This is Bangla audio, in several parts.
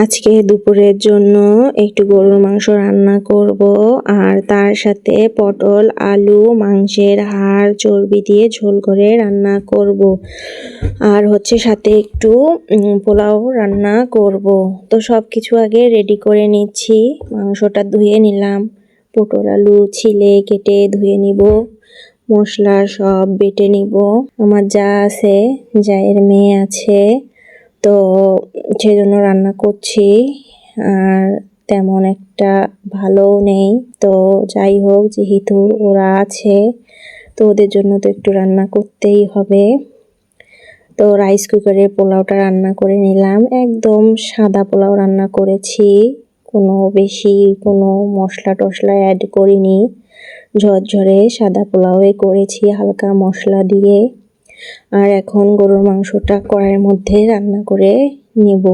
আজকে দুপুরের জন্য একটু গরুর মাংস রান্না করব আর তার সাথে পটল আলু মাংসের হাড় চর্বি দিয়ে ঝোল করে রান্না করব আর সাথে একটু পোলাও রান্না করব। তো সব কিছু আগে রেডি করে নিচ্ছি। মাংসটা ধুয়ে নিলাম, পটল আলু ছিলে কেটে ধুয়ে নিব, মশলা সব বেটে নিব। আমার যা আছে, জায়ের মেয়ে আছে, তো সেজন্য রান্না করছি। আর তেমন একটা ভালো নেই, তো যাই হোক, যেহেতু ওরা আছে তো ওদের জন্য তো একটু রান্না করতেই হবে। তো রাইস কুকারে পোলাওটা রান্না করে নিলাম, একদম সাদা পোলাও রান্না করেছি, কোনো মশলা টশলা অ্যাড করিনি, ঝরঝরে সাদা পোলাওয়ে করেছি হালকা মশলা দিয়ে। আর এখন গরুর মাংসটা কড়াইয়ের মধ্যে রান্না করে নেব।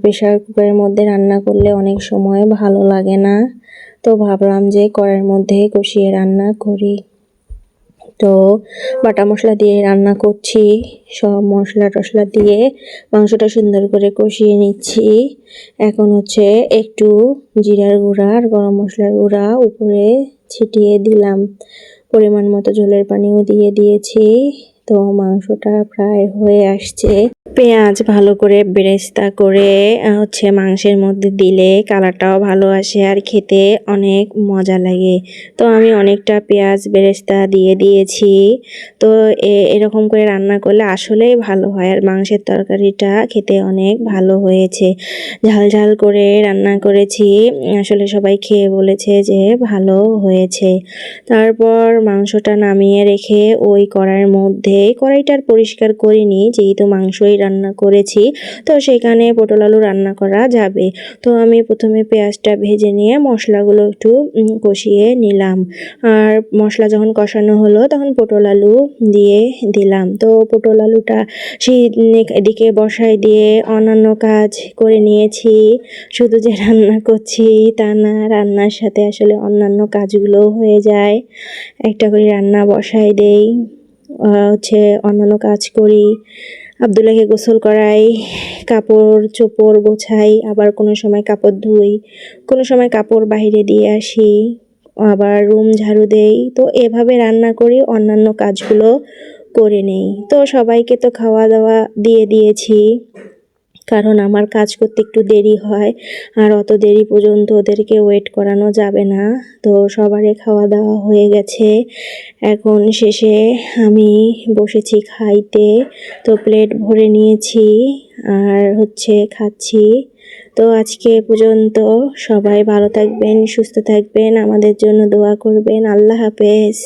প্রেসার কুকারের মধ্যে রান্না করলে অনেক সময় ভালো লাগে না, তো ভাবলাম যে কড়াইয়ের মধ্যে কষিয়ে রান্না করি। তো বাটা মশলা দিয়ে রান্না করছি, সব মশলা টশলা দিয়ে মাংসটা সুন্দর করে কষিয়ে নিচ্ছি। এখন একটু জিরার গুঁড়া আর গরম মশলার গুঁড়া উপরে ছিটিয়ে দিলাম, পরিমাণ মতো ঝোলের পানিও দিয়ে দিয়েছি। তো মাংসটা প্রায় হয়ে আসছে। পেঁয়াজ ভালো করে বেরেস্তা করে মাংসের মধ্যে দিলে কালারটাও ভালো আসে আর খেতে অনেক মজা লাগে। তো আমি অনেকটা পেঁয়াজ বেরেস্তা দিয়ে দিয়েছি। তো এরকম করে রান্না করলে আসলেই ভালো হয়, আর মাংসের তরকারিটা খেতে অনেক ভালো হয়েছে। ঝাল ঝাল করে রান্না করেছি, আসলে সবাই খেয়ে বলেছে যে ভালো হয়েছে। তারপর মাংসটা নামিয়ে রেখে ওই কড়াইটার পরিষ্কার করিনি, যেহেতু মাংসই রান্না করেছি, তো সেখানে পটল আলু রান্না করা যাবে। তো আমি প্রথমে পেঁয়াজটা ভেজে নিয়ে মশলাগুলো একটু কষিয়ে নিলাম। আর মশলা যখন কষানো হলো তখন পটল আলু দিয়ে দিলাম। তো পটল আলুটা এদিকে বসাই দিয়ে অন্যান্য কাজ করে নিয়েছি। শুধু যে রান্না করছি তা না, রান্নার সাথে আসলে অন্যান্য কাজগুলো হয়ে যায়। একটা করে রান্না বসাই দেই, অন্যান্য কাজ করি, আব্দুল্লাহকে গোসল করাই, কাপড় চোপড় গোছাই, আবার কোনো সময় কাপড় ধুই, কোনো সময় কাপড় বাইরে দিয়ে আসি, আবার রুম ঝাড়ু দেই। তো এভাবে রান্না করি, অন্যান্য কাজগুলো করে নেই। তো সবাইকে তো খাওয়া দাওয়া দিয়ে দিয়েছি, কারণ আমার কাজ করতে একটু দেরি হয়, আর অত দেরি পর্যন্ত ওদেরকে ওয়েট করানো যাবে না। তো সবারই খাওয়া দাওয়া হয়ে গেছে। এখন শেষে আমি বসেছি খাইতে, তো প্লেট ভরে নিয়েছি আর খাচ্ছি। তো আজকে পর্যন্ত, সবাই ভালো থাকবেন, সুস্থ থাকবেন, আমাদের জন্য দোয়া করবেন। আল্লাহ হাফেজ।